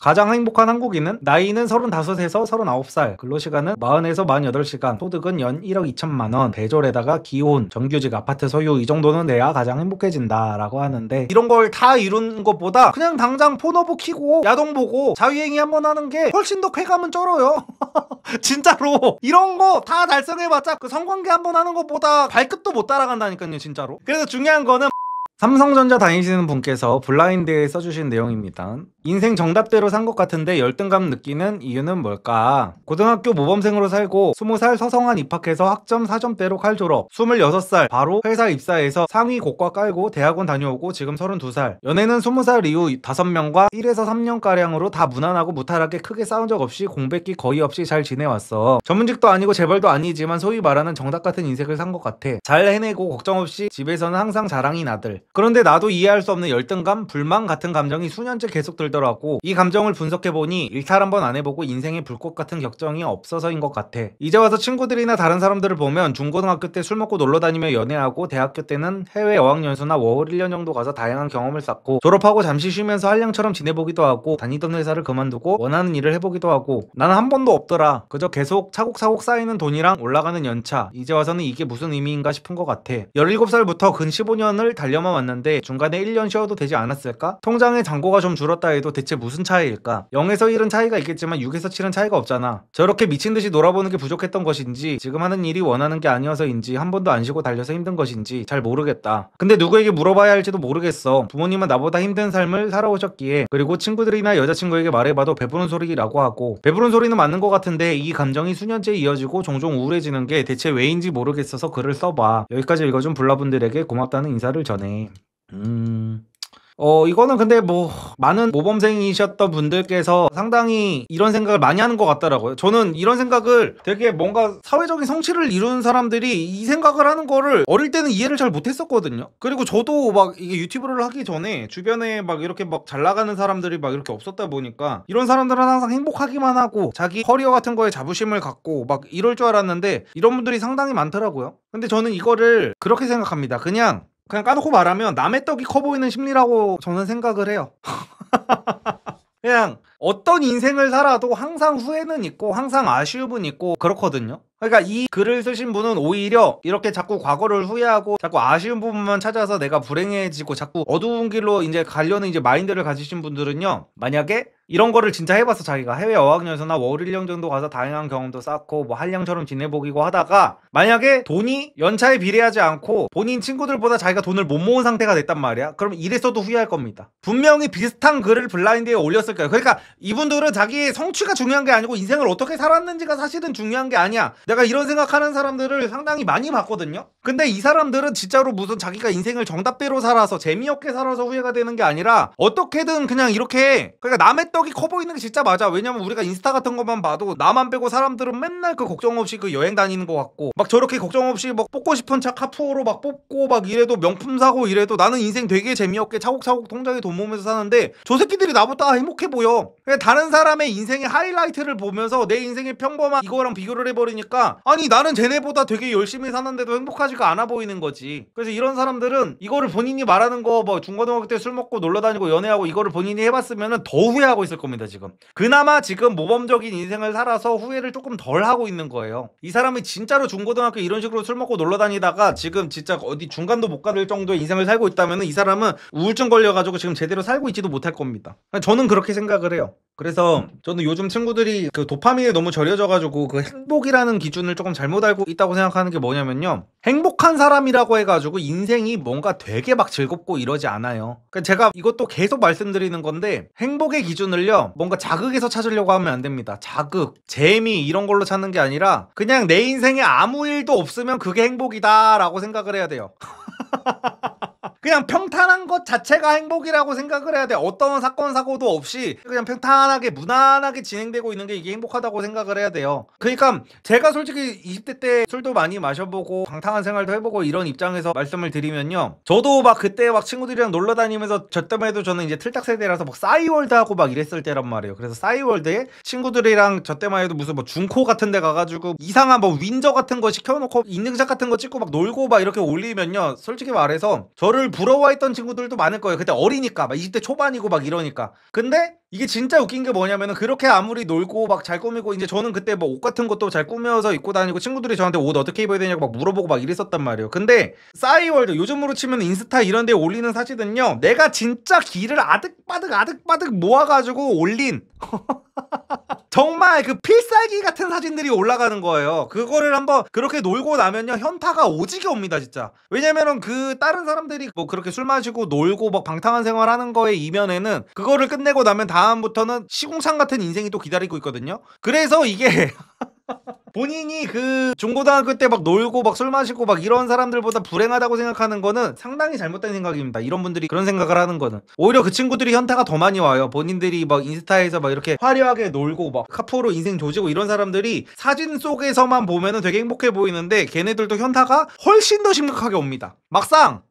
가장 행복한 한국인은 나이는 35에서 39살, 근로시간은 40에서 48시간, 소득은 연 1억 2천만 원, 대졸에다가 기혼, 정규직 아파트 소유 이 정도는 돼야 가장 행복해진다 라고 하는데, 이런 걸 다 이룬 것보다 그냥 당장 폰오브 키고 야동 보고 자유행위 한번 하는 게 훨씬 더 쾌감은 쩔어요. 진짜로 이런 거 다 달성해봤자 그 성관계 한번 하는 것보다 발끝도 못 따라간다니까요 진짜로. 그래서 중요한 거는 삼성전자 다니시는 분께서 블라인드에 써주신 내용입니다. 인생 정답대로 산 것 같은데 열등감 느끼는 이유는 뭘까? 고등학교 모범생으로 살고 20살 서성한 입학해서 학점 4점대로 칼 졸업, 26살 바로 회사 입사해서 상위 고과 깔고 대학원 다녀오고 지금 32살. 연애는 20살 이후 5명과 1에서 3년가량으로 다 무난하고 무탈하게 크게 싸운 적 없이 공백기 거의 없이 잘 지내왔어. 전문직도 아니고 재벌도 아니지만 소위 말하는 정답 같은 인생을 산 것 같아. 잘 해내고 걱정 없이 집에서는 항상 자랑인 아들. 그런데 나도 이해할 수 없는 열등감, 불만 같은 감정이 수년째 계속 들더라고. 이 감정을 분석해보니 일탈 한번 안 해보고 인생에 불꽃 같은 격정이 없어서인 것 같아. 이제 와서 친구들이나 다른 사람들을 보면 중고등학교 때 술 먹고 놀러다니며 연애하고, 대학교 때는 해외 어학연수나 워홀 1년 정도 가서 다양한 경험을 쌓고, 졸업하고 잠시 쉬면서 한량처럼 지내보기도 하고, 다니던 회사를 그만두고 원하는 일을 해보기도 하고. 나는 한 번도 없더라. 그저 계속 차곡차곡 쌓이는 돈이랑 올라가는 연차. 이제 와서는 이게 무슨 의미인가 싶은 것 같아. 17살부터 근 15년을 달려만 왔는데 중간에 1년 쉬어도 되지 않았을까? 통장에 잔고가 좀 줄었다 해도 대체 무슨 차이일까? 0에서 1은 차이가 있겠지만 6에서 7은 차이가 없잖아. 저렇게 미친듯이 놀아보는 게 부족했던 것인지, 지금 하는 일이 원하는 게 아니어서인지, 한 번도 안 쉬고 달려서 힘든 것인지 잘 모르겠다. 근데 누구에게 물어봐야 할지도 모르겠어. 부모님은 나보다 힘든 삶을 살아오셨기에. 그리고 친구들이나 여자친구에게 말해봐도 배부른 소리라고 하고. 배부른 소리는 맞는 것 같은데 이 감정이 수년째 이어지고 종종 우울해지는 게 대체 왜인지 모르겠어서 글을 써봐. 여기까지 읽어준 블라분들에게 고맙다는 인사를 전해. 이거는 근데 뭐 많은 모범생이셨던 분들께서 상당히 이런 생각을 많이 하는 것 같더라고요. 저는 이런 생각을, 되게 뭔가 사회적인 성취를 이룬 사람들이 이 생각을 하는 거를 어릴 때는 이해를 잘 못했었거든요. 그리고 저도 막 이게 유튜브를 하기 전에 주변에 막 이렇게 막 잘 나가는 사람들이 막 이렇게 없었다 보니까 이런 사람들은 항상 행복하기만 하고 자기 커리어 같은 거에 자부심을 갖고 막 이럴 줄 알았는데, 이런 분들이 상당히 많더라고요. 근데 저는 이거를 그렇게 생각합니다. 그냥 까놓고 말하면 남의 떡이 커 보이는 심리라고 저는 생각을 해요. 그냥 어떤 인생을 살아도 항상 후회는 있고 항상 아쉬움은 있고 그렇거든요. 그러니까 이 글을 쓰신 분은 오히려 이렇게 자꾸 과거를 후회하고 자꾸 아쉬운 부분만 찾아서 내가 불행해지고 자꾸 어두운 길로 이제 가려는 이제 마인드를 가지신 분들은요, 만약에 이런 거를 진짜 해봐서 자기가 해외 어학연수나 워홀 1년 정도 가서 다양한 경험도 쌓고 뭐 한량처럼 지내보기고 하다가 만약에 돈이 연차에 비례하지 않고 본인 친구들보다 자기가 돈을 못 모은 상태가 됐단 말이야. 그럼 이랬어도 후회할 겁니다. 분명히 비슷한 글을 블라인드에 올렸을 거예요. 그러니까 이분들은 자기의 성취가 중요한 게 아니고 인생을 어떻게 살았는지가 사실은 중요한 게 아니야. 내가 이런 생각하는 사람들을 상당히 많이 봤거든요. 근데 이 사람들은 진짜로 무슨 자기가 인생을 정답대로 살아서 재미없게 살아서 후회가 되는 게 아니라 어떻게든 그냥 이렇게, 그러니까 남의 떡이 커 보이는 게 진짜 맞아. 왜냐면 우리가 인스타 같은 것만 봐도 나만 빼고 사람들은 맨날 그 걱정 없이 그 여행 다니는 것 같고 막 저렇게 걱정 없이 막 뽑고 싶은 차 카푸어로 막 뽑고 막 이래도 명품 사고 이래도 나는 인생 되게 재미없게 차곡차곡 통장에 돈 모으면서 사는데 저 새끼들이 나보다 행복해 보여. 그냥 다른 사람의 인생의 하이라이트를 보면서 내 인생의 평범한 이거랑 비교를 해버리니까, 아니 나는 쟤네보다 되게 열심히 사는데도 행복하지가 않아 보이는 거지. 그래서 이런 사람들은 이거를 본인이 말하는 거 뭐 중고등학교 때 술 먹고 놀러다니고 연애하고 이거를 본인이 해봤으면 더 후회하고 있을 겁니다. 지금 그나마 지금 모범적인 인생을 살아서 후회를 조금 덜 하고 있는 거예요. 이 사람이 진짜로 중고등학교 이런 식으로 술 먹고 놀러다니다가 지금 진짜 어디 중간도 못 가릴 정도의 인생을 살고 있다면 이 사람은 우울증 걸려가지고 지금 제대로 살고 있지도 못할 겁니다. 저는 그렇게 생각을 해요. 그래서 저는 요즘 친구들이 그 도파민에 너무 절여져가지고 그 행복이라는 기준을 조금 잘못 알고 있다고 생각하는 게 뭐냐면요, 행복한 사람이라고 해가지고 인생이 뭔가 되게 막 즐겁고 이러지 않아요. 그러니까 제가 이것도 계속 말씀드리는 건데, 행복의 기준을요 뭔가 자극에서 찾으려고 하면 안 됩니다. 자극, 재미 이런 걸로 찾는 게 아니라 그냥 내 인생에 아무 일도 없으면 그게 행복이다 라고 생각을 해야 돼요. 그냥 평탄한 것 자체가 행복이라고 생각을 해야 돼. 어떤 사건 사고도 없이 그냥 평탄하게 무난하게 진행되고 있는 게 이게 행복하다고 생각을 해야 돼요. 그러니까 제가 솔직히 20대 때 술도 많이 마셔보고 방탕한 생활도 해보고 이런 입장에서 말씀을 드리면요, 저도 막 그때 막 친구들이랑 놀러 다니면서, 저 때만 해도 저는 이제 틀딱 세대라서 막 싸이월드 하고 막 이랬을 때란 말이에요. 그래서 싸이월드에 친구들이랑 저 때만 해도 무슨 뭐 중코 같은 데 가가지고 이상한 뭐 윈저 같은 거 시켜놓고 인증샷 같은 거 찍고 막 놀고 막 이렇게 올리면요, 솔직히 말해서 저를 그거를 부러워했던 친구들도 많을 거예요. 그때 어리니까 막 20대 초반이고 막 이러니까. 근데 이게 진짜 웃긴 게 뭐냐면은 그렇게 아무리 놀고 막 잘 꾸미고 이제 저는 그때 뭐 옷 같은 것도 잘 꾸며서 입고 다니고 친구들이 저한테 옷 어떻게 입어야 되냐고 막 물어보고 막 이랬었단 말이에요. 근데 싸이월드 요즘으로 치면 인스타 이런 데 올리는 사진은요, 내가 진짜 기를 아득바득 모아가지고 올린 정말 그 필살기 같은 사진들이 올라가는 거예요. 그거를 한번 그렇게 놀고 나면요, 현타가 오지게 옵니다 진짜. 왜냐면은 그 다른 사람들이 뭐 그렇게 술 마시고 놀고 막 방탕한 생활하는 거에 이면에는 그거를 끝내고 나면 다음부터는 시궁창 같은 인생이 또 기다리고 있거든요. 그래서 이게 본인이 그 중고등학교 때 막 놀고 막 술 마시고 막 이런 사람들보다 불행하다고 생각하는 거는 상당히 잘못된 생각입니다. 이런 분들이 그런 생각을 하는 거는 오히려 그 친구들이 현타가 더 많이 와요. 본인들이 막 인스타에서 막 이렇게 화려하게 놀고 막 카푸로 인생 조지고 이런 사람들이 사진 속에서만 보면은 되게 행복해 보이는데 걔네들도 현타가 훨씬 더 심각하게 옵니다. 막상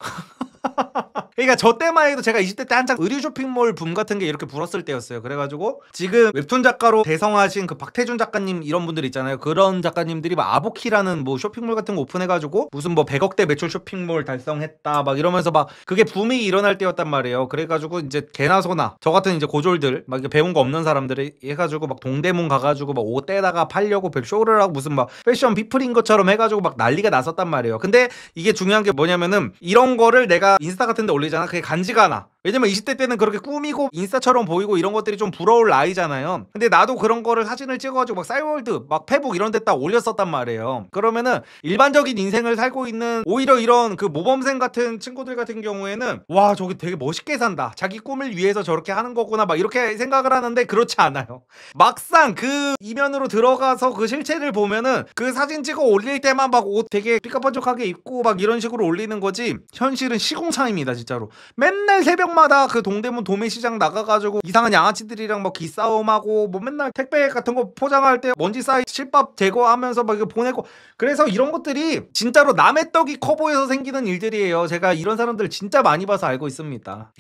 그러니까 저 때만 해도 제가 20대 때 한창 의류 쇼핑몰 붐 같은 게 이렇게 불었을 때였어요. 그래가지고 지금 웹툰 작가로 대성하신 그 박태준 작가님 이런 분들 있잖아요. 그런 작가님들이 막 아보키라는 뭐 쇼핑몰 같은 거 오픈해가지고 무슨 뭐 100억대 매출 쇼핑몰 달성했다 막 이러면서 막 그게 붐이 일어날 때였단 말이에요. 그래가지고 이제 개나 소나 저 같은 이제 고졸들 막 배운 거 없는 사람들이 해가지고 막 동대문 가가지고 막 옷 떼다가 팔려고 쇼를 하고 무슨 막 패션 피플인 것처럼 해가지고 막 난리가 났었단 말이에요. 근데 이게 중요한 게 뭐냐면은 이런 거를 내가 인스타 같은 데 올리잖아. 그게 간지가 나. 왜냐면 20대 때는 그렇게 꾸미고 인스타처럼 보이고 이런 것들이 좀 부러울 나이잖아요. 근데 나도 그런 거를 사진을 찍어가지고 막 싸이월드 막 페북 이런 데 딱 올렸었단 말이에요. 그러면은 일반적인 인생을 살고 있는 오히려 이런 그 모범생 같은 친구들 같은 경우에는 와 저기 되게 멋있게 산다, 자기 꿈을 위해서 저렇게 하는 거구나 막 이렇게 생각을 하는데 그렇지 않아요. 막상 그 이면으로 들어가서 그 실체를 보면은 그 사진 찍어 올릴 때만 막 옷 되게 삐까뻔쩍하게 입고 막 이런 식으로 올리는 거지 현실은 시궁창입니다 진짜로. 맨날 새벽마다 그 동대문 도매시장 나가가지고 이상한 양아치들이랑 막 기싸움하고 뭐 맨날 택배 같은 거 포장할 때 먼지 쌓이 실밥 제거하면서 막 이거 보내고, 그래서 이런 것들이 진짜로 남의 떡이 커 보여서 생기는 일들이에요. 제가 이런 사람들 진짜 많이 봐서 알고 있습니다.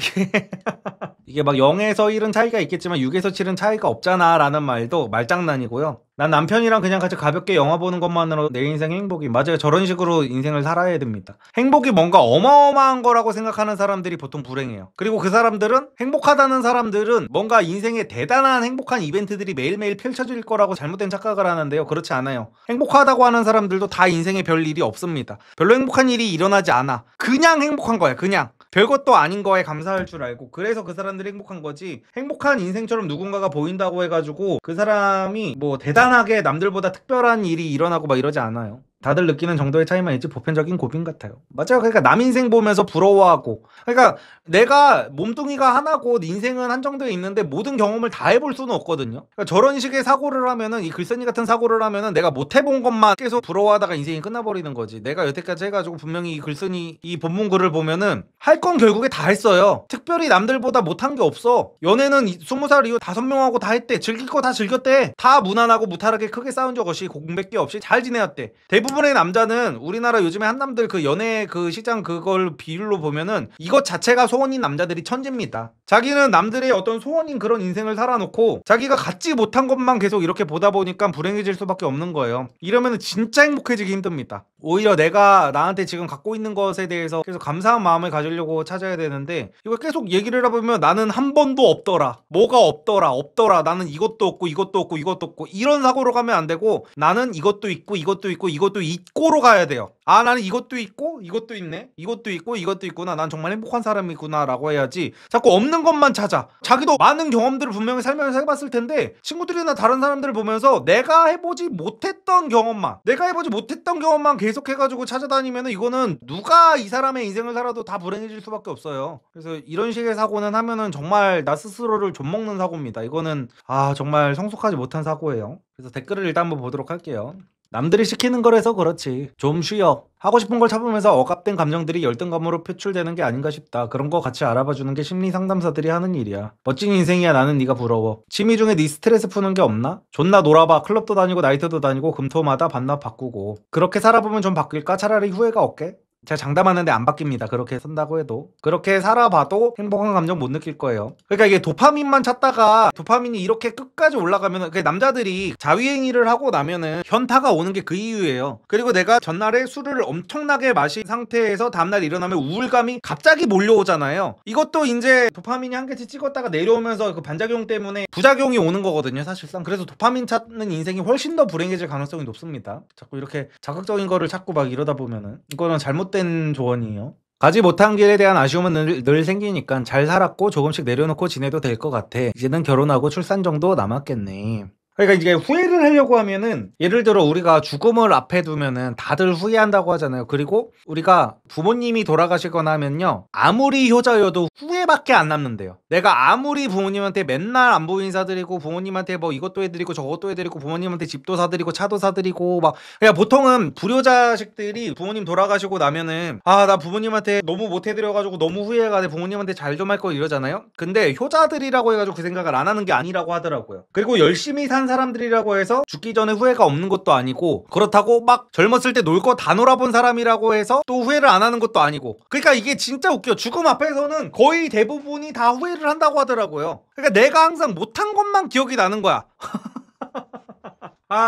이게 막 0에서 1은 차이가 있겠지만 6에서 7은 차이가 없잖아 라는 말도 말장난이고요. 난 남편이랑 그냥 같이 가볍게 영화 보는 것만으로 내 인생 행복이, 맞아요. 저런 식으로 인생을 살아야 됩니다. 행복이 뭔가 어마어마한 거라고 생각하는 사람들이 보통 불행해요. 그리고 그 사람들은, 행복하다는 사람들은 뭔가 인생에 대단한 행복한 이벤트들이 매일매일 펼쳐질 거라고 잘못된 착각을 하는데요. 그렇지 않아요. 행복하다고 하는 사람들도 다 인생에 별 일이 없습니다. 별로 행복한 일이 일어나지 않아. 그냥 행복한 거야. 그냥 별것도 아닌 거에 감사할 줄 알고. 그래서 그 사람들이 행복한 거지, 행복한 인생처럼 누군가가 보인다고 해가지고 그 사람이 뭐 대단하게 남들보다 특별한 일이 일어나고 막 이러지 않아요. 다들 느끼는 정도의 차이만 있지 보편적인 고민 같아요. 맞아요. 그러니까 남 인생 보면서 부러워하고, 그러니까 내가 몸뚱이가 하나고 인생은 한정되어 있는데 모든 경험을 다 해볼 수는 없거든요. 그러니까 저런 식의 사고를 하면은, 이 글쓴이 같은 사고를 하면은 내가 못 해본 것만 계속 부러워하다가 인생이 끝나버리는 거지. 내가 여태까지 해가지고 분명히 이 글쓴이 이 본문 글을 보면은 할 건 결국에 다 했어요. 특별히 남들보다 못한 게 없어. 연애는 20살 이후 5명하고 다 했대. 즐길 거 다 즐겼대. 다 무난하고 무탈하게 크게 싸운 적 없이 공백기 없이 잘 지내왔대. 대부분의 남자는, 우리나라 요즘에 한남들 그 연애 그 시장 그걸 비율로 보면은 이것 자체가 소원인 남자들이 천재입니다. 자기는 남들의 어떤 소원인 그런 인생을 살아놓고 자기가 갖지 못한 것만 계속 이렇게 보다 보니까 불행해질 수밖에 없는 거예요. 이러면은 진짜 행복해지기 힘듭니다. 오히려 내가 나한테 지금 갖고 있는 것에 대해서 계속 감사한 마음을 가지려고 찾아야 되는데, 이걸 계속 얘기를 해보면 나는 한 번도 없더라, 뭐가 없더라, 나는 이것도 없고 이것도 없고 이것도 없고, 이런 사고로 가면 안 되고, 나는 이것도 있고 이것도 있고 이것도 있고로 가야 돼요. 아, 나는 이것도 있고 이것도 있네, 이것도 있고 이것도 있구나, 난 정말 행복한 사람이구나 라고 해야지 자꾸 없는 것만 찾아. 자기도 많은 경험들을 분명히 살면서 해봤을 텐데 친구들이나 다른 사람들을 보면서 내가 해보지 못했던 경험만 계속 해가지고 찾아다니면 이거는 누가 이 사람의 인생을 살아도 다 불행해질 수밖에 없어요. 그래서 이런 식의 사고는 하면은 정말 나 스스로를 좀먹는 사고입니다. 이거는 정말 성숙하지 못한 사고예요. 그래서 댓글을 일단 한번 보도록 할게요. 남들이 시키는 거라서 그렇지, 좀 쉬어. 하고 싶은 걸 참으면서 억압된 감정들이 열등감으로 표출되는 게 아닌가 싶다. 그런 거 같이 알아봐주는 게 심리 상담사들이 하는 일이야. 멋진 인생이야. 나는 네가 부러워. 취미 중에 네 스트레스 푸는 게 없나? 존나 놀아봐. 클럽도 다니고 나이트도 다니고 금토마다 반납 바꾸고. 그렇게 살아보면 좀 바뀔까? 차라리 후회가 없게? 제가 장담하는데 안 바뀝니다. 그렇게 산다고 해도. 그렇게 살아봐도 행복한 감정 못 느낄 거예요. 그러니까 이게 도파민만 찾다가 도파민이 이렇게 끝까지 올라가면은 남자들이 자위행위를 하고 나면은 현타가 오는 게 그 이유예요. 그리고 내가 전날에 술을 엄청나게 마신 상태에서 다음날 일어나면 우울감이 갑자기 몰려오잖아요. 이것도 이제 도파민이 한계치 찍었다가 내려오면서 그 반작용 때문에 부작용이 오는 거거든요, 사실상. 그래서 도파민 찾는 인생이 훨씬 더 불행해질 가능성이 높습니다. 자꾸 이렇게 자극적인 거를 찾고 막 이러다 보면은 이거는 잘못된 조언이에요. 가지 못한 길에 대한 아쉬움은 늘 생기니까 잘 살았고 조금씩 내려놓고 지내도 될 것 같아. 이제는 결혼하고 출산 정도 남았겠네. 그러니까 이게 후회를 하려고 하면은, 예를 들어 우리가 죽음을 앞에 두면은 다들 후회한다고 하잖아요. 그리고 우리가 부모님이 돌아가시거나 하면요, 아무리 효자여도 후회밖에 안 남는데요. 내가 아무리 부모님한테 맨날 안부 인사드리고 부모님한테 뭐 이것도 해드리고 저것도 해드리고 부모님한테 집도 사드리고 차도 사드리고 막, 그냥 보통은 불효자식들이 부모님 돌아가시고 나면은 나 부모님한테 너무 못 해드려가지고 너무 후회가 돼, 부모님한테 잘 좀 할 거 이러잖아요. 근데 효자들이라고 해가지고 그 생각을 안 하는 게 아니라고 하더라고요. 그리고 열심히 산 사람들이라고 해서 죽기 전에 후회가 없는 것도 아니고, 그렇다고 막 젊었을 때 놀 거 다 놀아본 사람이라고 해서 또 후회를 안 하는 것도 아니고. 그러니까 이게 진짜 웃겨. 죽음 앞에서는 거의 대부분이 다 후회를 한다고 하더라고요. 그러니까 내가 항상 못한 것만 기억이 나는 거야.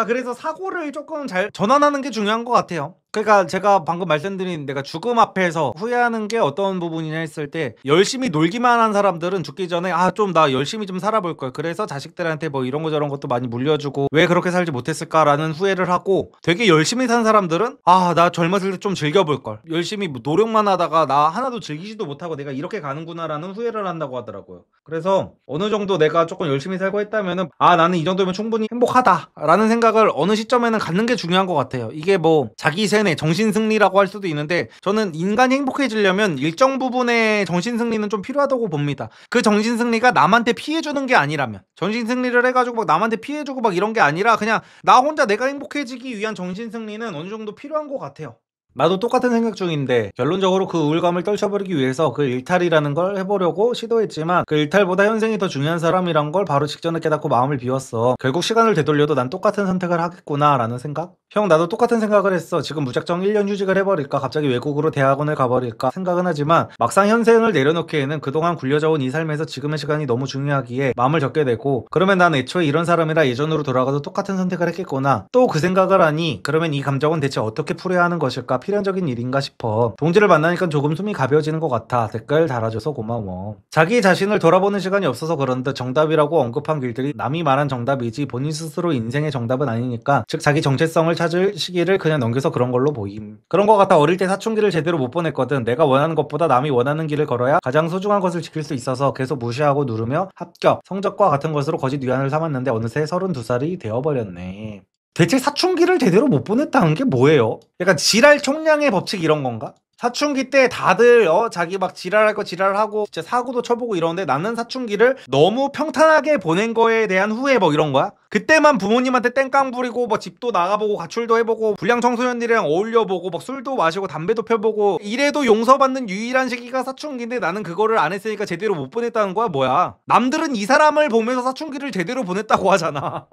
그래서 사고를 조금 잘 전환하는 게 중요한 것 같아요. 그러니까 제가 방금 말씀드린, 내가 죽음 앞에서 후회하는 게 어떤 부분이냐 했을 때, 열심히 놀기만 한 사람들은 죽기 전에 좀 나 열심히 좀 살아볼 걸, 그래서 자식들한테 뭐 이런 거 저런 것도 많이 물려주고 왜 그렇게 살지 못했을까라는 후회를 하고, 되게 열심히 산 사람들은 나 젊었을 때 좀 즐겨볼 걸, 열심히 뭐 노력만 하다가 나 하나도 즐기지도 못하고 내가 이렇게 가는구나라는 후회를 한다고 하더라고요. 그래서 어느 정도 내가 조금 열심히 살고 했다면은 나는 이 정도면 충분히 행복하다라는 생각을 어느 시점에는 갖는 게 중요한 것 같아요. 이게 뭐 자기 정신승리라고 할 수도 있는데, 저는 인간이 행복해지려면 일정 부분의 정신승리는 좀 필요하다고 봅니다. 그 정신승리가 남한테 피해주는 게 아니라면, 정신승리를 해가지고 막 남한테 피해주고 막 이런 게 아니라 그냥 나 혼자 내가 행복해지기 위한 정신승리는 어느 정도 필요한 것 같아요. 나도 똑같은 생각 중인데, 결론적으로 그 우울감을 떨쳐버리기 위해서 그 일탈이라는 걸 해보려고 시도했지만, 그 일탈보다 현생이 더 중요한 사람이란 걸 바로 직전에 깨닫고 마음을 비웠어. 결국 시간을 되돌려도 난 똑같은 선택을 하겠구나 라는 생각? 형, 나도 똑같은 생각을 했어. 지금 무작정 1년 휴직을 해버릴까, 갑자기 외국으로 대학원을 가버릴까 생각은 하지만, 막상 현생을 내려놓기에는 그동안 굴려져온 이 삶에서 지금의 시간이 너무 중요하기에 마음을 접게 되고, 그러면 난 애초에 이런 사람이라 예전으로 돌아가도 똑같은 선택을 했겠구나, 또 그 생각을 하니, 그러면 이 감정은 대체 어떻게 풀어야 하는 것일까, 필연적인 일인가 싶어. 동지를 만나니까 조금 숨이 가벼워지는 것 같아. 댓글 달아줘서 고마워. 자기 자신을 돌아보는 시간이 없어서 그런 듯 정답이라고 언급한 길들이 남이 말한 정답이지 본인 스스로 인생의 정답은 아니니까, 즉 자기 정체성을 찾을 시기를 그냥 넘겨서 그런 걸로 보임. 그런 것 같아. 어릴 때 사춘기를 제대로 못 보냈거든. 내가 원하는 것보다 남이 원하는 길을 걸어야 가장 소중한 것을 지킬 수 있어서 계속 무시하고 누르며 합격, 성적과 같은 것으로 거짓 위안을 삼았는데 어느새 32살이 되어버렸네. 대체 사춘기를 제대로 못 보냈다는 게 뭐예요? 약간 지랄 총량의 법칙 이런 건가? 사춘기 때 다들 자기 막 지랄할 거 지랄하고 진짜 사고도 쳐보고 이러는데, 나는 사춘기를 너무 평탄하게 보낸 거에 대한 후회 뭐 이런 거야? 그때만 부모님한테 땡깡 부리고 뭐 집도 나가보고 가출도 해보고 불량 청소년들이랑 어울려보고 막 술도 마시고 담배도 펴보고 이래도 용서받는 유일한 시기가 사춘기인데, 나는 그거를 안 했으니까 제대로 못 보냈다는 거야 뭐야? 남들은 이 사람을 보면서 사춘기를 제대로 보냈다고 하잖아.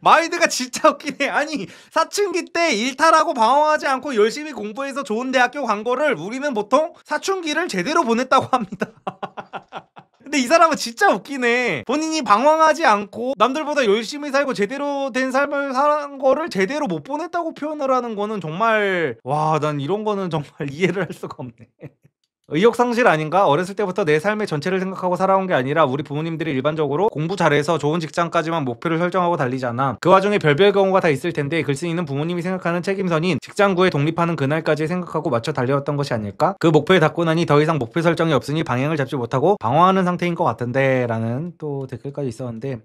마인드가 진짜 웃기네. 아니, 사춘기 때 일탈하고 방황하지 않고 열심히 공부해서 좋은 대학교 간 거를 우리는 보통 사춘기를 제대로 보냈다고 합니다. 근데 이 사람은 진짜 웃기네. 본인이 방황하지 않고 남들보다 열심히 살고 제대로 된 삶을 산 거를 제대로 못 보냈다고 표현을 하는 거는 정말, 난 이런 거는 정말 이해를 할 수가 없네. 의욕상실 아닌가? 어렸을 때부터 내 삶의 전체를 생각하고 살아온 게 아니라 우리 부모님들이 일반적으로 공부 잘해서 좋은 직장까지만 목표를 설정하고 달리잖아. 그 와중에 별별 경우가 다 있을 텐데, 글쓴이는 부모님이 생각하는 책임선인 직장 구해 독립하는 그날까지 생각하고 맞춰 달려왔던 것이 아닐까? 그 목표에 닿고 나니 더 이상 목표 설정이 없으니 방향을 잡지 못하고 방황하는 상태인 것 같은데 라는 또 댓글까지 있었는데,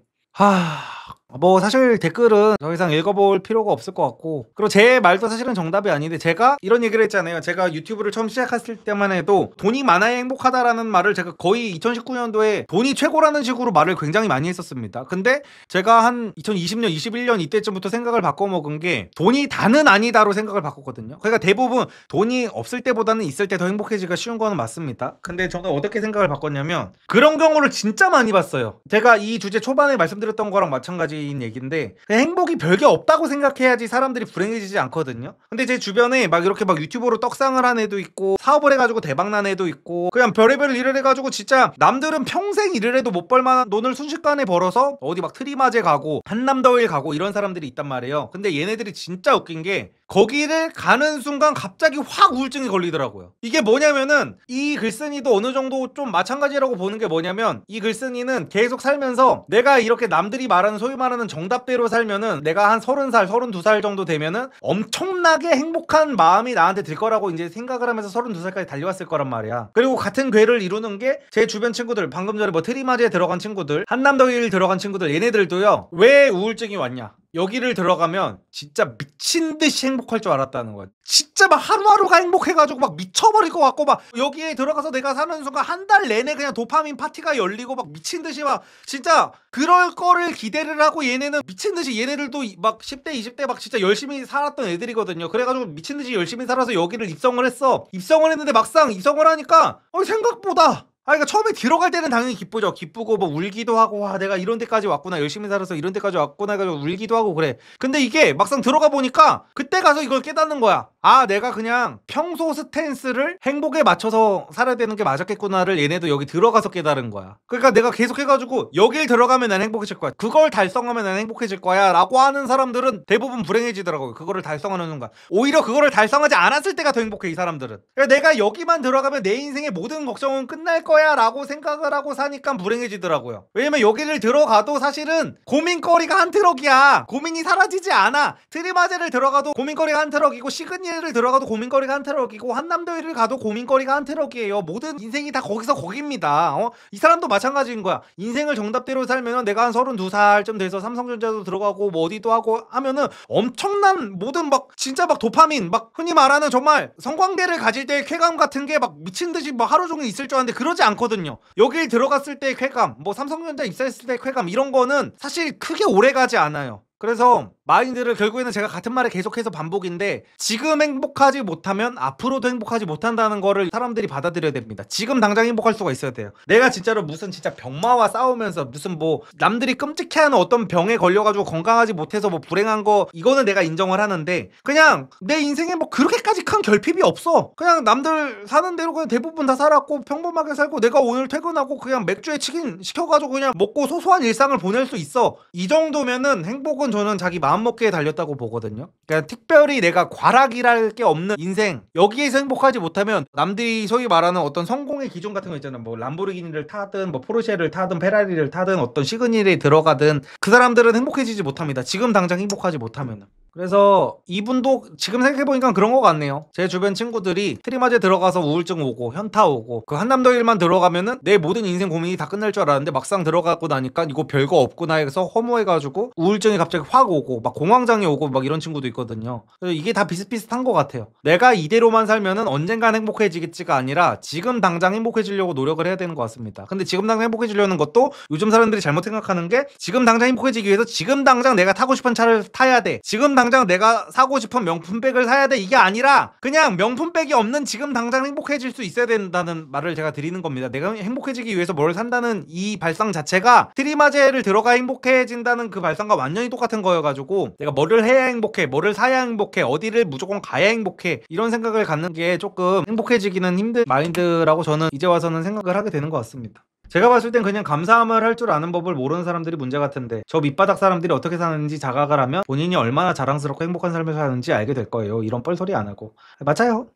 뭐 사실 댓글은 더 이상 읽어볼 필요가 없을 것 같고, 그리고 제 말도 사실은 정답이 아닌데, 제가 이런 얘기를 했잖아요. 제가 유튜브를 처음 시작했을 때만 해도 돈이 많아야 행복하다라는 말을 제가 거의 2019년도에 돈이 최고라는 식으로 말을 굉장히 많이 했었습니다. 근데 제가 한 2020년 21년 이때쯤부터 생각을 바꿔먹은 게, 돈이 다는 아니다로 생각을 바꿨거든요. 그러니까 대부분 돈이 없을 때보다는 있을 때 더 행복해지기가 쉬운 거는 맞습니다. 근데 저는 어떻게 생각을 바꿨냐면, 그런 경우를 진짜 많이 봤어요. 제가 이 주제 초반에 말씀드렸던 거랑 마찬가지 가지인 얘기인데 행복이 별게 없다고 생각해야지 사람들이 불행해지지 않거든요. 근데 제 주변에 막 이렇게 막 유튜버로 떡상을 한 애도 있고 사업을 해가지고 대박난 애도 있고 그냥 별의별 일을 해가지고 진짜 남들은 평생 일을 해도 못 벌만한 돈을 순식간에 벌어서 어디 막 트리마제 가고 한남더일 가고 이런 사람들이 있단 말이에요. 근데 얘네들이 진짜 웃긴 게 거기를 가는 순간 갑자기 확 우울증이 걸리더라고요. 이게 뭐냐면은 이 글쓴이도 어느 정도 좀 마찬가지라고 보는 게 뭐냐면 이 글쓴이는 계속 살면서 내가 이렇게 남들이 말하는 소위 말하는 정답대로 살면은 내가 한 30살, 32살 정도 되면은 엄청나게 행복한 마음이 나한테 들 거라고 이제 생각을 하면서 32살까지 달려왔을 거란 말이야. 그리고 같은 궤를 이루는 게 제 주변 친구들, 방금 전에 뭐 트리마지에 들어간 친구들, 한남더일 들어간 친구들, 얘네들도요. 왜 우울증이 왔냐? 여기를 들어가면 진짜 미친 듯이 행복할 줄 알았다는 거야. 진짜 막 하루하루가 행복해가지고 막 미쳐버릴 것 같고 막 여기에 들어가서 내가 사는 순간 한 달 내내 그냥 도파민 파티가 열리고 막 미친 듯이 막 진짜 그럴 거를 기대를 하고 얘네는 미친 듯이 얘네들도 막 10대 20대 막 진짜 열심히 살았던 애들이거든요. 그래가지고 미친 듯이 열심히 살아서 여기를 입성을 했어. 입성을 했는데 막상 입성을 하니까 생각보다 그러니까 처음에 들어갈 때는 당연히 기쁘죠. 기쁘고 뭐 울기도 하고 와 내가 이런 데까지 왔구나 열심히 살아서 이런 데까지 왔구나 해가지고 울기도 하고 그래. 근데 이게 막상 들어가 보니까 그때 가서 이걸 깨닫는 거야. 아 내가 그냥 평소 스탠스를 행복에 맞춰서 살아야 되는 게 맞았겠구나를 얘네도 여기 들어가서 깨달은 거야. 그러니까 내가 계속 해가지고 여길 들어가면 난 행복해질 거야. 그걸 달성하면 난 행복해질 거야 라고 하는 사람들은 대부분 불행해지더라고요. 그거를 달성하는 순간. 오히려 그거를 달성하지 않았을 때가 더 행복해 이 사람들은. 그러니까 내가 여기만 들어가면 내 인생의 모든 걱정은 끝날 거야 라고 생각을 하고 사니까 불행해지더라고요. 왜냐면 여기를 들어가도 사실은 고민거리가 한 트럭이야. 고민이 사라지지 않아. 트리마제를 들어가도 고민거리가 한 트럭이고 시그니엘을 들어가도 고민거리가 한 트럭이고 한남더일을 가도 고민거리가 한 트럭이에요. 모든 인생이 다 거기서 거깁니다. 이 사람도 마찬가지인 거야. 인생을 정답대로 살면 내가 한 32살쯤 돼서 삼성전자도 들어가고 뭐 어디도 하고 하면은 엄청난 모든 막 진짜 막 도파민 막 흔히 말하는 정말 성관계를 가질 때의 쾌감 같은 게 막 미친 듯이 막 하루 종일 있을 줄 알았는데 그러지 않거든요. 여길 들어갔을 때의 쾌감, 뭐 삼성전자 입사했을 때의 쾌감 이런 거는 사실 크게 오래가지 않아요. 그래서 마인드를 결국에는 제가 같은 말을 계속해서 반복인데 지금 행복하지 못하면 앞으로도 행복하지 못한다는 거를 사람들이 받아들여야 됩니다. 지금 당장 행복할 수가 있어야 돼요. 내가 진짜로 무슨 진짜 병마와 싸우면서 무슨 뭐 남들이 끔찍해하는 어떤 병에 걸려가지고 건강하지 못해서 뭐 불행한 거 이거는 내가 인정을 하는데 그냥 내 인생에 뭐 그렇게까지 큰 결핍이 없어. 그냥 남들 사는 대로 그냥 대부분 다 살았고 평범하게 살고 내가 오늘 퇴근하고 그냥 맥주에 치킨 시켜가지고 그냥 먹고 소소한 일상을 보낼 수 있어. 이 정도면은 행복은 저는 자기 마음먹기에 달렸다고 보거든요. 그러니까 특별히 내가 과락이랄 게 없는 인생 여기에서 행복하지 못하면 남들이 소위 말하는 어떤 성공의 기준 같은 거 있잖아요. 뭐 람보르기니를 타든 뭐 포르쉐를 타든 페라리를 타든 어떤 시그니엘에 들어가든 그 사람들은 행복해지지 못합니다. 지금 당장 행복하지 못하면. 그래서 이분도 지금 생각해보니까 그런 것 같네요. 제 주변 친구들이 트리마제 들어가서 우울증 오고 현타 오고 그 한남더일만 들어가면은 내 모든 인생 고민이 다 끝날 줄 알았는데 막상 들어가고 나니까 이거 별거 없구나 해서 허무해가지고 우울증이 갑자기 확 오고 막 공황장애 오고 막 이런 친구도 있거든요. 그래서 이게 다 비슷비슷한 것 같아요. 내가 이대로만 살면은 언젠간 행복해지겠지가 아니라 지금 당장 행복해지려고 노력을 해야 되는 것 같습니다. 근데 지금 당장 행복해지려는 것도 요즘 사람들이 잘못 생각하는 게 지금 당장 행복해지기 위해서 지금 당장 내가 타고 싶은 차를 타야 돼. 지금 당장 내가 사고 싶은 명품백을 사야 돼. 이게 아니라 그냥 명품백이 없는 지금 당장 행복해질 수 있어야 된다는 말을 제가 드리는 겁니다. 내가 행복해지기 위해서 뭘 산다는 이 발상 자체가 트리마제를 들어가 행복해진다는 그 발상과 완전히 똑같은 거여가지고 내가 뭐를 해야 행복해, 뭐를 사야 행복해, 어디를 무조건 가야 행복해 이런 생각을 갖는 게 조금 행복해지기는 힘든 마인드라고 저는 이제 와서는 생각을 하게 되는 것 같습니다. 제가 봤을 땐 그냥 감사함을 할 줄 아는 법을 모르는 사람들이 문제 같은데 저 밑바닥 사람들이 어떻게 사는지 자각을 하면 본인이 얼마나 자랑스럽고 행복한 삶을 사는지 알게 될 거예요. 이런 뻘소리 안 하고. 맞아요.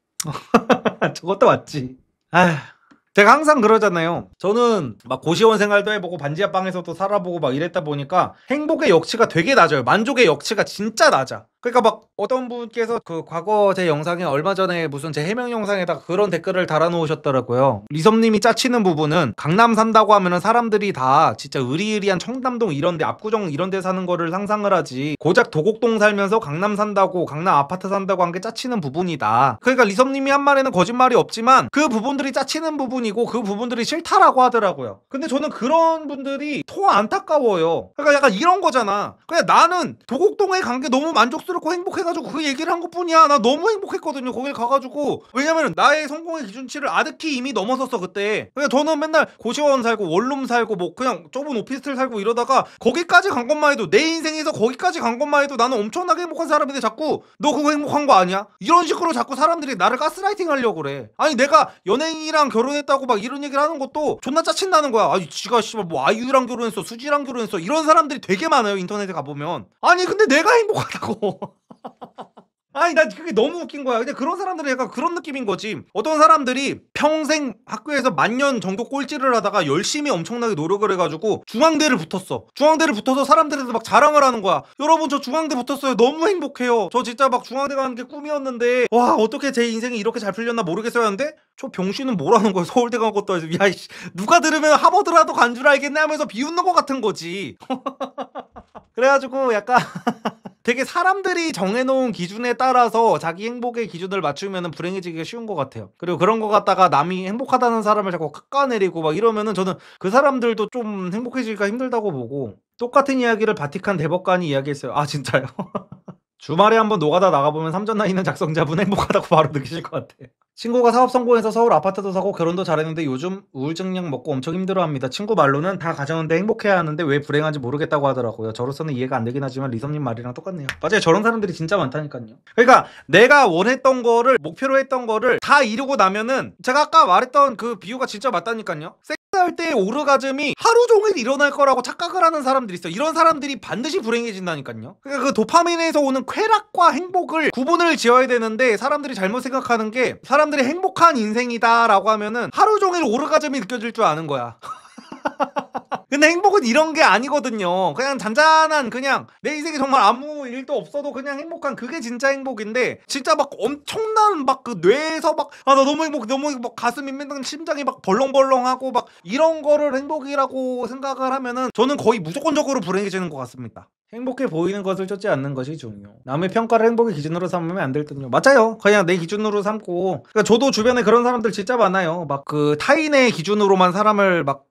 저것도 맞지. 제가 항상 그러잖아요. 저는 막 고시원 생활도 해보고 반지하방에서도 살아보고 막 이랬다 보니까 행복의 역치가 되게 낮아요. 만족의 역치가 진짜 낮아. 그러니까 막 어떤 분께서 그 과거 제 영상에 얼마 전에 무슨 제 해명 영상에다가 그런 댓글을 달아놓으셨더라고요. 리섭님이 짜치는 부분은 강남 산다고 하면은 사람들이 다 진짜 으리으리한 청담동 이런데 압구정 이런데 사는 거를 상상을 하지 고작 도곡동 살면서 강남 산다고 강남 아파트 산다고 한 게 짜치는 부분이다. 그러니까 리섭님이 한 말에는 거짓말이 없지만 그 부분들이 짜치는 부분이고 그 부분들이 싫다라고 하더라고요. 근데 저는 그런 분들이 더 안타까워요. 그러니까 약간 이런 거잖아. 그냥 나는 도곡동에 간 게 너무 만족스러워. 들었고 행복해가지고 그 얘기를 한 것뿐이야. 나 너무 행복했거든요. 거길 가가지고. 왜냐면 나의 성공의 기준치를 아득히 이미 넘어섰어 그때. 그냥 저는 맨날 고시원 살고 원룸 살고 뭐 그냥 좁은 오피스텔 살고 이러다가 거기까지 간 것만 해도, 내 인생에서 거기까지 간 것만 해도 나는 엄청나게 행복한 사람인데, 자꾸 너 그거 행복한 거 아니야? 이런 식으로 자꾸 사람들이 나를 가스라이팅 하려고 그래. 아니 내가 연예인이랑 결혼했다고 막 이런 얘기를 하는 것도 존나 짜친다는 거야. 아니 지가 씨발 뭐 아이유랑 결혼했어, 수지랑 결혼했어, 이런 사람들이 되게 많아요 인터넷에 가보면. 아니 근데 내가 행복하다고. 아니 난 그게 너무 웃긴 거야. 근데 그런 사람들은 약간 그런 느낌인 거지. 어떤 사람들이 평생 학교에서 만년 정도 꼴찌를 하다가 열심히 엄청나게 노력을 해가지고 중앙대를 붙었어. 중앙대를 붙어서 사람들한테 막 자랑을 하는 거야. 여러분 저 중앙대 붙었어요. 너무 행복해요. 저 진짜 막 중앙대 가는 게 꿈이었는데 와 어떻게 제 인생이 이렇게 잘 풀렸나 모르겠어요 하는데, 저 병신은 뭐라는 거야. 서울대 간 것도 아니고. 야 이씨, 누가 들으면 하버드라도 간 줄 알겠네 하면서 비웃는 것 같은 거지. 그래가지고 약간 되게 사람들이 정해놓은 기준에 따라서 자기 행복의 기준을 맞추면 불행해지기가 쉬운 것 같아요. 그리고 그런 거 갖다가 남이 행복하다는 사람을 자꾸 깎아내리고 막 이러면은 저는 그 사람들도 좀 행복해지기가 힘들다고 보고. 똑같은 이야기를 바티칸 대법관이 이야기했어요. 아 진짜요? 주말에 한번 노가다 나가보면 삼전 나이는 작성자분 행복하다고 바로 느끼실 것 같아요. 친구가 사업 성공해서 서울 아파트도 사고 결혼도 잘했는데 요즘 우울증약 먹고 엄청 힘들어합니다. 친구 말로는 다 가졌는데 행복해야 하는데 왜 불행한지 모르겠다고 하더라고요. 저로서는 이해가 안 되긴 하지만 리섭님 말이랑 똑같네요. 맞아요. 저런 사람들이 진짜 많다니까요. 그러니까 내가 원했던 거를, 목표로 했던 거를 다 이루고 나면은, 제가 아까 말했던 그 비유가 진짜 맞다니까요. 섹스할 때의 오르가즘이 하루 종일 일어날 거라고 착각을 하는 사람들이 있어요. 이런 사람들이 반드시 불행해진다니까요. 그러니까 그 도파민에서 오는 쾌락과 행복을 구분을 지어야 되는데, 사람들이 잘못 생각하는 게, 사람들이 행복한 인생이다 라고 하면은 하루 종일 오르가즘이 느껴질 줄 아는 거야. 근데 행복은 이런 게 아니거든요. 그냥 잔잔한, 그냥 내 인생에 정말 아무 일도 없어도 그냥 행복한, 그게 진짜 행복인데, 진짜 막 엄청난 막 그 뇌에서 막 아 나 너무 행복, 너무 막 가슴이 맨날 심장이 막 벌렁벌렁하고 막 이런 거를 행복이라고 생각을 하면은 저는 거의 무조건적으로 불행해지는 것 같습니다. 행복해 보이는 것을 쫓지 않는 것이 중요. 남의 평가를 행복의 기준으로 삼으면 안 될 듯요. 맞아요. 그냥 내 기준으로 삼고. 그러니까 저도 주변에 그런 사람들 진짜 많아요. 막 그 타인의 기준으로만 사람을 막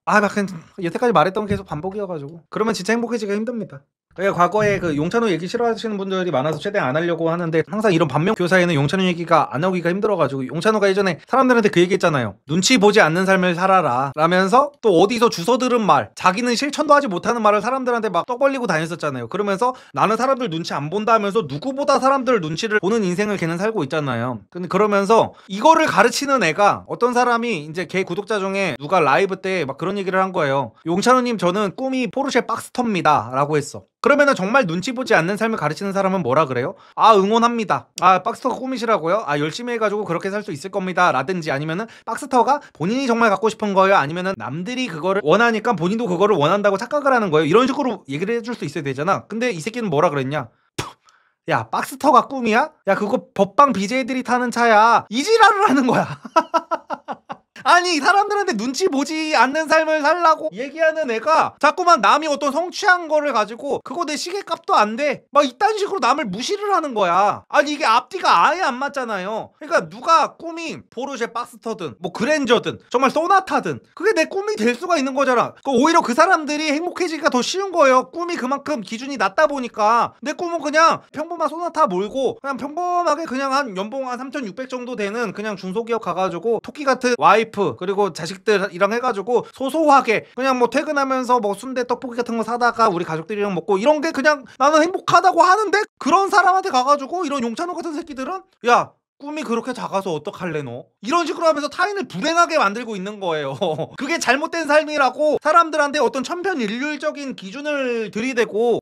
여태까지 말했던 게 계속 반복이어가지고. 그러면 진짜 행복해지기가 힘듭니다. 그러니까 과거에 그 용찬호 얘기 싫어하시는 분들이 많아서 최대한 안 하려고 하는데, 항상 이런 반면 교사에는 용찬호 얘기가 안 나오기가 힘들어가지고, 용찬호가 예전에 사람들한테 그 얘기 했잖아요. 눈치 보지 않는 삶을 살아라 라면서 또 어디서 주워 들은 말, 자기는 실천도 하지 못하는 말을 사람들한테 막 떡 벌리고 다녔었잖아요. 그러면서 나는 사람들 눈치 안 본다 하면서 누구보다 사람들 눈치를 보는 인생을 걔는 살고 있잖아요. 근데 그러면서 이거를 가르치는 애가, 어떤 사람이 이제 걔 구독자 중에 누가 라이브 때 막 그런 얘기를 한 거예요. 용찬호님 저는 꿈이 포르쉐 박스터입니다 라고 했어. 그러면은 정말 눈치 보지 않는 삶을 가르치는 사람은 뭐라 그래요? 아 응원합니다. 아 박스터가 꿈이시라고요? 아 열심히 해가지고 그렇게 살 수 있을 겁니다 라든지, 아니면은 박스터가 본인이 정말 갖고 싶은 거예요? 아니면은 남들이 그거를 원하니까 본인도 그거를 원한다고 착각을 하는 거예요? 이런 식으로 얘기를 해줄 수 있어야 되잖아. 근데 이 새끼는 뭐라 그랬냐? 야 박스터가 꿈이야? 야 그거 법방 BJ들이 타는 차야. 이 지랄을 하는 거야. 아니 사람들한테 눈치 보지 않는 삶을 살라고 얘기하는 애가 자꾸만 남이 어떤 성취한 거를 가지고 그거 내 시계값도 안 돼 막 이딴 식으로 남을 무시를 하는 거야. 아니 이게 앞뒤가 아예 안 맞잖아요. 그러니까 누가 꿈이 포르쉐 박스터든 뭐 그랜저든 정말 소나타든 그게 내 꿈이 될 수가 있는 거잖아. 오히려 그 사람들이 행복해지기가 더 쉬운 거예요. 꿈이 그만큼 기준이 낮다 보니까. 내 꿈은 그냥 평범한 소나타 몰고 그냥 평범하게 그냥 한 연봉 한 3,600 정도 되는 그냥 중소기업 가가지고 토끼 같은 와이프 그리고 자식들이랑 해가지고 소소하게 그냥 뭐 퇴근하면서 뭐 순대 떡볶이 같은 거 사다가 우리 가족들이랑 먹고, 이런 게 그냥 나는 행복하다고 하는데, 그런 사람한테 가가지고 이런 용찬호 같은 새끼들은 야 꿈이 그렇게 작아서 어떡할래 너? 이런 식으로 하면서 타인을 불행하게 만들고 있는 거예요. 그게 잘못된 삶이라고 사람들한테 어떤 천편일률적인 기준을 들이대고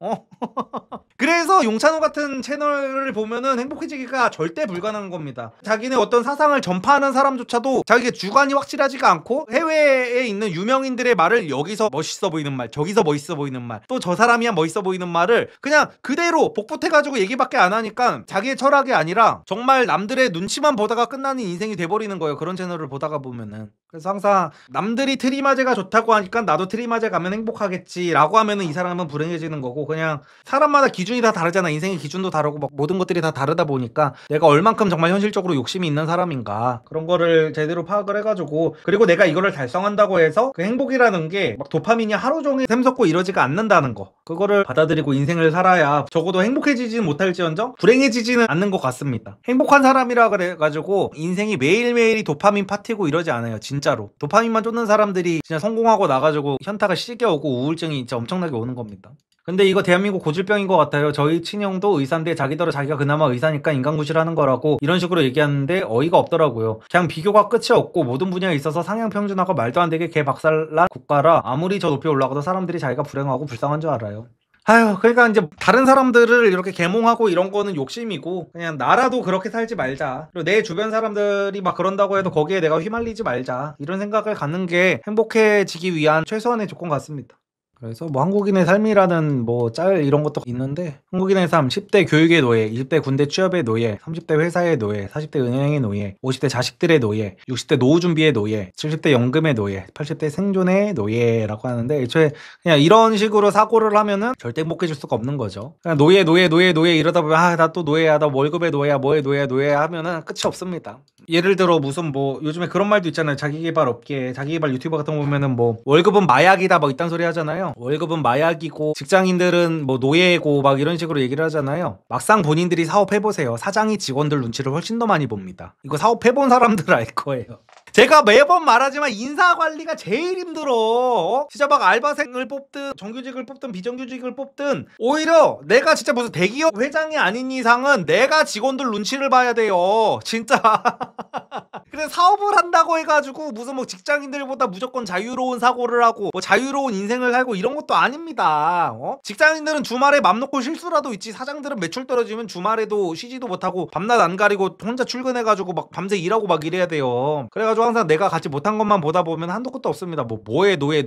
그래서 용찬호 같은 채널을 보면은 행복해지기가 절대 불가능한 겁니다. 자기네 어떤 사상을 전파하는 사람조차도 자기의 주관이 확실하지가 않고, 해외에 있는 유명인들의 말을 여기서 멋있어 보이는 말, 저기서 멋있어 보이는 말, 또 저 사람이야 멋있어 보이는 말을 그냥 그대로 복붙해가지고 얘기밖에 안 하니까 자기의 철학이 아니라 정말 남들의 눈치만 보다가 끝나는 인생이 돼버리는 거예요. 그런 채널을 보다가 보면은. 그래서 항상 남들이 트리마제가 좋다고 하니까 나도 트리마제 가면 행복하겠지 라고 하면은 이 사람은 불행해지는 거고, 그냥 사람마다 기준이 다 다르잖아. 인생의 기준도 다르고 막 모든 것들이 다 다르다 보니까 내가 얼만큼 정말 현실적으로 욕심이 있는 사람인가, 그런 거를 제대로 파악을 해가지고, 그리고 내가 이거를 달성한다고 해서 그 행복이라는 게 막 도파민이 하루 종일 샘솟고 이러지가 않는다는 거, 그거를 받아들이고 인생을 살아야 적어도 행복해지지는 못할지언정 불행해지지는 않는 것 같습니다. 행복한 사람이라 그래가지고 인생이 매일매일이 도파민 파티고 이러지 않아요. 진짜로 도파민만 쫓는 사람들이 진짜 성공하고 나가지고 현타가 시게 오고 우울증이 진짜 엄청나게 오는 겁니다. 근데 이거 대한민국 고질병인 것 같아요. 저희 친형도 의사인데 자기더러 자기가 그나마 의사니까 인간구실하는 거라고 이런 식으로 얘기하는데 어이가 없더라고요. 그냥 비교가 끝이 없고 모든 분야에 있어서 상향 평준화가 말도 안 되게 개박살난 국가라 아무리 저 높이 올라가도 사람들이 자기가 불행하고 불쌍한 줄 알아요. 아휴, 그러니까 이제 다른 사람들을 이렇게 계몽하고 이런 거는 욕심이고 그냥 나라도 그렇게 살지 말자. 그리고 내 주변 사람들이 막 그런다고 해도 거기에 내가 휘말리지 말자. 이런 생각을 갖는 게 행복해지기 위한 최소한의 조건 같습니다. 그래서 뭐 한국인의 삶이라는 뭐 짤 이런 것도 있는데 한국인의 삶 10대 교육의 노예, 20대 군대 취업의 노예, 30대 회사의 노예, 40대 은행의 노예, 50대 자식들의 노예, 60대 노후 준비의 노예, 70대 연금의 노예, 80대 생존의 노예라고 하는데 애초에 그냥 이런 식으로 사고를 하면은 절대 행복해질 수가 없는 거죠. 그냥 노예 이러다 보면 아, 나 또 노예야, 나 월급의 노예야, 뭐의 노예야 하면은 끝이 없습니다. 예를 들어 무슨 뭐 요즘에 그런 말도 있잖아요. 자기개발 업계, 자기개발 유튜버 같은 거 보면은 뭐 월급은 마약이다 뭐 이딴 소리 하잖아요. 월급은 마약이고 직장인들은 뭐 노예고 막 이런 식으로 얘기를 하잖아요. 막상 본인들이 사업해보세요. 사장이 직원들 눈치를 훨씬 더 많이 봅니다. 이거 사업해본 사람들 알 거예요. 제가 매번 말하지만 인사관리가 제일 힘들어. 진짜 막 알바생을 뽑든 정규직을 뽑든 비정규직을 뽑든 오히려 내가 진짜 무슨 대기업 회장이 아닌 이상은 내가 직원들 눈치를 봐야 돼요. 진짜. 그래서 사업을 한다고 해가지고 무슨 뭐 직장인들보다 무조건 자유로운 사고를 하고 뭐 자유로운 인생을 살고 이런 것도 아닙니다. 직장인들은 주말에 맘 놓고 쉴 수라도 있지. 사장들은 매출 떨어지면 주말에도 쉬지도 못하고 밤낮 안 가리고 혼자 출근해가지고 막 밤새 일하고 막 이래야 돼요. 그래가지고 항상 내가 갖지 못한 것만 보다 보면 한도 끝도 없습니다. 뭐의 노예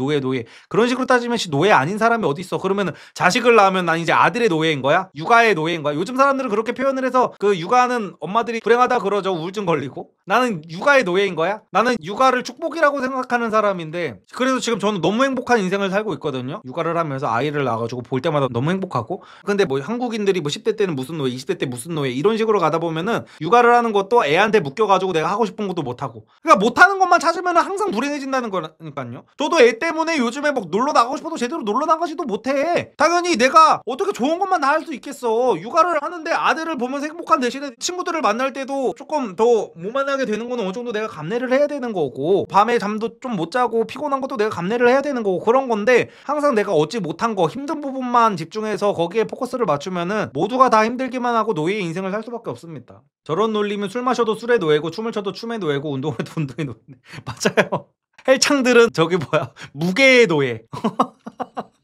그런 식으로 따지면 노예 아닌 사람이 어디 있어. 그러면 자식을 낳으면 난 이제 아들의 노예인 거야? 육아의 노예인 거야? 요즘 사람들은 그렇게 표현을 해서 그 육아하는 엄마들이 불행하다 그러죠. 우울증 걸리고. 나는 육아의 노예인 거야? 나는 육아를 축복이라고 생각하는 사람인데 그래서 지금 저는 너무 행복한 인생을 살고 있거든요. 육아를 하면서 아이를 낳아가지고 볼 때마다 너무 행복하고. 근데 뭐 한국인들이 뭐 10대 때는 무슨 노예, 20대 때 무슨 노예 이런 식으로 가다 보면은 육아를 하는 것도 애한테 묶여가지고 내가 하고 싶은 것도 못하고 그러니까 못하는 것만 찾으면 항상 불행해진다는 거니까요. 저도 애 때문에 요즘에 막 놀러 나가고 싶어도 제대로 놀러 나가지도 못해. 당연히 내가 어떻게 좋은 것만 다 할 수 있겠어. 육아를 하는데 아들을 보면서 행복한 대신에 친구들을 만날 때도 조금 더 못 만나게 되는 거는 어느 정도 내가 감내를 해야 되는 거고 밤에 잠도 좀 못 자고 피곤한 것도 내가 감내를 해야 되는 거고 그런 건데 항상 내가 얻지 못한 거 힘든 부분만 집중해서 거기에 포커스를 맞추면은 모두가 다 힘들기만 하고 노예의 인생을 살 수밖에 없습니다. 저런 논리면 술 마셔도 술의 노예고 춤을 춰도 춤의 노예고 운동해도 운동의 노예. 맞아요. 헬창들은 저기 뭐야 무게의 노예.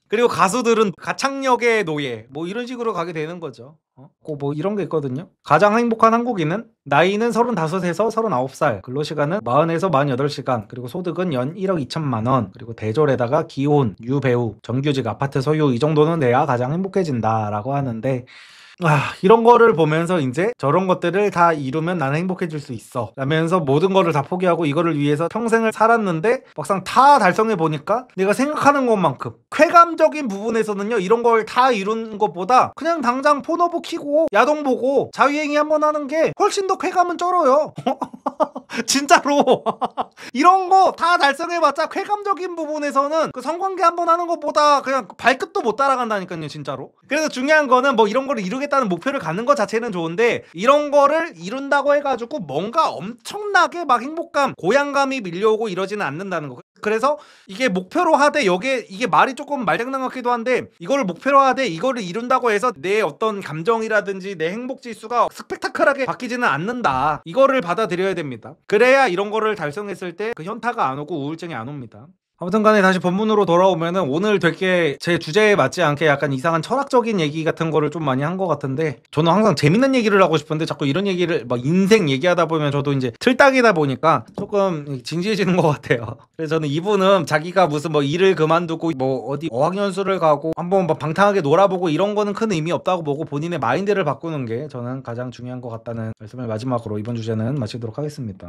그리고 가수들은 가창력의 노예 뭐 이런 식으로 가게 되는 거죠. 뭐 이런 게 있거든요. 가장 행복한 한국인은 나이는 35에서 39살, 근로시간은 40에서 48시간, 그리고 소득은 연 1억 2천만 원, 그리고 대졸에다가 기혼, 유배우, 정규직 아파트 소유 이 정도는 돼야 가장 행복해진다라고 하는데 이런 거를 보면서 이제 저런 것들을 다 이루면 나는 행복해질 수 있어 라면서 모든 거를 다 포기하고 이거를 위해서 평생을 살았는데 막상 다 달성해 보니까 내가 생각하는 것만큼 쾌감적인 부분에서는요 이런 걸 다 이룬 것보다 그냥 당장 폰오브 키고 야동 보고 자유행위 한번 하는 게 훨씬 더 쾌감은 쩔어요. 진짜로. 이런 거 다 달성해봤자 쾌감적인 부분에서는 그 성관계 한번 하는 것보다 그냥 발끝도 못 따라간다니까요 진짜로. 그래서 중요한 거는 뭐 이런 거를 이루겠다는 목표를 갖는 것 자체는 좋은데 이런 거를 이룬다고 해가지고 뭔가 엄청나게 막 행복감 고향감이 밀려오고 이러지는 않는다는 거. 그래서 이게 목표로 하되 이게 말이 조금 말장난 같기도 한데 이거를 목표로 하되 이거를 이룬다고 해서 내 어떤 감정이라든지 내 행복 지수가 스펙타클하게 바뀌지는 않는다. 이거를 받아들여야 됩니다. 그래야 이런 거를 달성했을 때 그 현타가 안 오고 우울증이 안 옵니다. 아무튼 간에 다시 본문으로 돌아오면은 오늘 되게 제 주제에 맞지 않게 약간 이상한 철학적인 얘기 같은 거를 좀 많이 한 것 같은데 저는 항상 재밌는 얘기를 하고 싶은데 자꾸 이런 얘기를 막 인생 얘기하다 보면 저도 이제 틀딱이다 보니까 조금 진지해지는 것 같아요. 그래서 저는 이분은 자기가 무슨 뭐 일을 그만두고 뭐 어디 어학연수를 가고 한번 뭐 방탕하게 놀아보고 이런 거는 큰 의미 없다고 보고 본인의 마인드를 바꾸는 게 저는 가장 중요한 것 같다는 말씀을 마지막으로 이번 주제는 마치도록 하겠습니다.